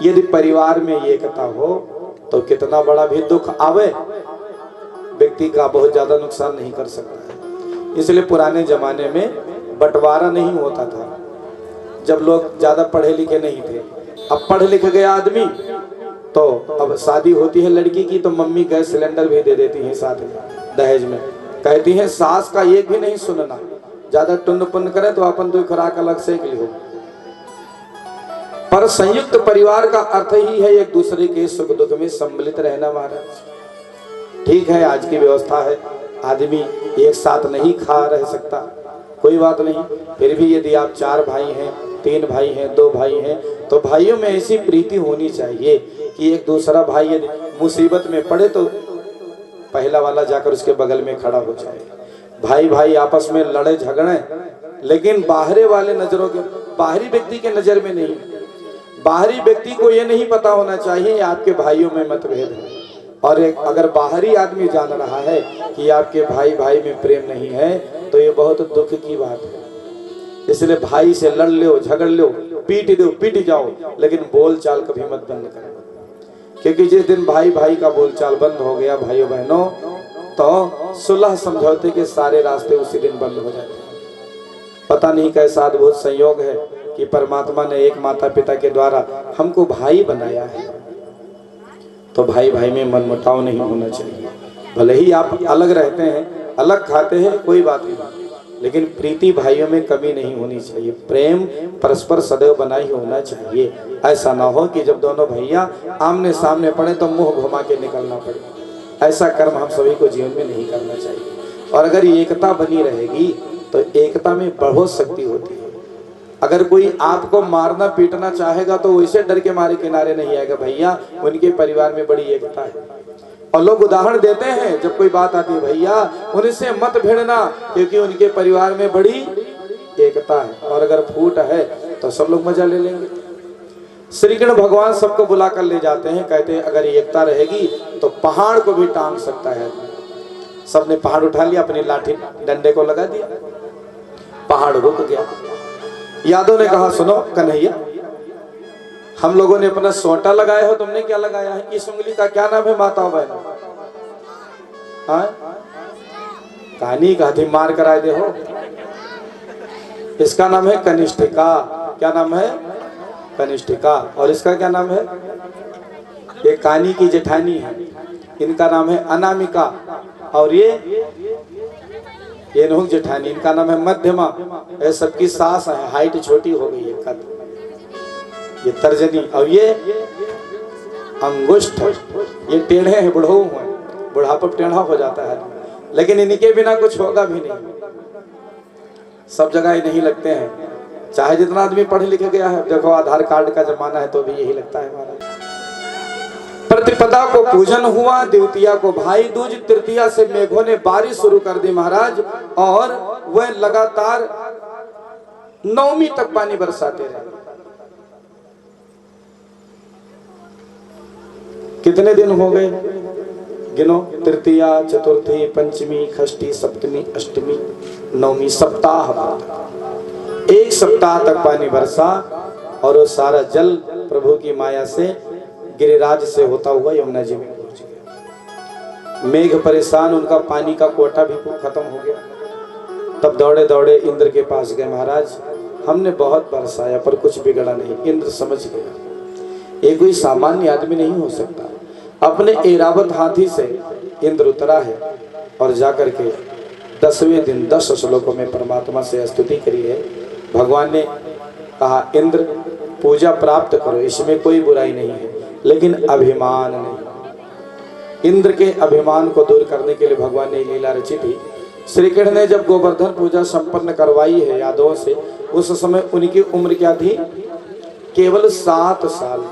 यदि परिवार में एकता हो तो कितना बड़ा भी दुख आवे व्यक्ति का बहुत ज्यादा नुकसान नहीं कर सकता है। इसलिए पुराने जमाने में बंटवारा नहीं होता था, जब लोग ज्यादा पढ़े लिखे नहीं थे। अब पढ़ लिख गया आदमी तो अब शादी होती है लड़की की तो मम्मी गैस सिलेंडर भी दे देती है साथ में दहेज में। कहती है सास का एक भी नहीं सुनना, ज्यादा टुन्न पुन्न करे तो अपन दो खुराक अलग से लियो। पर संयुक्त परिवार का अर्थ ही है एक दूसरे के सुख दुख में सम्मिलित रहना महाराज। ठीक है आज की व्यवस्था है, आदमी एक साथ नहीं खा रह सकता, कोई बात नहीं। फिर भी यदि आप 4 भाई हैं, 3 भाई हैं, 2 भाई हैं, तो भाइयों में ऐसी प्रीति होनी चाहिए कि एक दूसरा भाई यदि मुसीबत में पड़े तो पहला वाला जाकर उसके बगल में खड़ा हो जाए। भाई भाई आपस में लड़े झगड़े, लेकिन बाहरी वाले नजरों के, बाहरी व्यक्ति के नजर में नहीं। बाहरी व्यक्ति को ये नहीं पता होना चाहिए आपके भाइयों में मतभेद है। और एक अगर बाहरी आदमी जान रहा है कि आपके भाई भाई में प्रेम नहीं है तो ये बहुत दुख की बात है। इसलिए भाई से लड़ लो, झगड़ लो, पीट दो, पीट जाओ, लेकिन बोलचाल कभी मत बंद करो। क्योंकि जिस दिन भाई भाई का बोलचाल बंद हो गया भाइयों बहनों, तो सुलह समझौते के सारे रास्ते उसी दिन बंद हो जाते हैं। पता नहीं कैसा अद्भुत संयोग है कि परमात्मा ने एक माता पिता के द्वारा हमको भाई बनाया है। तो भाई भाई में मनमुटाव नहीं होना चाहिए। भले ही आप अलग रहते हैं, अलग खाते हैं, कोई बात नहीं, लेकिन प्रीति भाइयों में कमी नहीं होनी चाहिए। प्रेम परस्पर सदैव बना ही होना चाहिए। ऐसा ना हो कि जब दोनों भैया आमने सामने पड़े तो मुंह घुमा के निकलना पड़े। ऐसा कर्म हम सभी को जीवन में नहीं करना चाहिए। और अगर एकता बनी रहेगी तो एकता में बहुत शक्ति होती है। अगर कोई आपको मारना पीटना चाहेगा तो वैसे डर के मारे किनारे नहीं आएगा, भैया उनके परिवार में बड़ी एकता है। और लोग उदाहरण देते हैं जब कोई बात आती है, भैया उनसे मत भिड़ना क्योंकि उनके परिवार में बड़ी एकता है। और अगर फूट है तो सब लोग मजा ले लेंगे। श्री कृष्ण भगवान सबको बुला कर ले जाते हैं, कहते हैं अगर एकता रहेगी तो पहाड़ को भी टांग सकता है। सबने पहाड़ उठा लिया, अपनी लाठी डंडे को लगा दिया, पहाड़ रुक गया। यादव ने कहा सुनो कन्हैया, हम लोगों ने अपना सोटा लगाया हो, तुमने क्या लगाया है? इस उंगली का क्या नाम है माताओं बहनों? कहानी का हाथी मार कर आए दे हो। इसका नाम है कनिष्ठिका। क्या नाम है? कनिष्ठिका। और इसका क्या नाम है? ये कानी की जेठानी है, इनका नाम है अनामिका। और ये नहुक जेठानी, इनका नाम है मध्यमा। ये सबकी सास है, हाइट छोटी हो गई है, कद। ये तर्जनी। और ये अंगुष्ठ, ये टेढ़े हैं, बुढ़ऊ हैं, बुढ़ापा टेढ़ा हो जाता है, लेकिन इनके बिना कुछ होगा भी नहीं। सब जगह ही नहीं लगते हैं, चाहे जितना आदमी पढ़ लिख गया है। देखो आधार कार्ड का जमाना है तो भी यही लगता है हमारा। प्रतिपदा को पूजन हुआ, द्वितीया को भाई दूज, तृतीया से मेघों ने बारिश शुरू कर दी महाराज। और वह लगातार 9वीं तक पानी बरसाते रहे। कितने दिन हो गए गिनो? तृतीया, चतुर्थी, पंचमी, षष्ठी, सप्तमी, अष्टमी, 9वीं, सप्ताह भर। 1 सप्ताह तक पानी बरसा और वो सारा जल प्रभु की माया से गिरिराज से होता हुआ यमुना जी में पहुंच गया। मेघ परेशान, उनका पानी का कोटा भी खत्म हो गया। तब दौड़े दौड़े इंद्र के पास गए, महाराज हमने बहुत बरसाया पर कुछ बिगड़ा नहीं। इंद्र समझ गया ये कोई सामान्य आदमी नहीं हो सकता। अपने ऐरावत हाथी से इंद्र उतरा है और जाकर के 10वें दिन 10 श्लोकों में परमात्मा से स्तुति करी है। भगवान ने कहा इंद्र पूजा प्राप्त करो, इसमें कोई बुराई नहीं है, लेकिन अभिमान नहीं। इंद्र के अभिमान को दूर करने के लिए भगवान ने लीला रची थी। श्री कृष्ण ने जब गोवर्धन पूजा संपन्न करवाई है यादवों से, उस समय उनकी उम्र क्या थी? केवल 7 साल।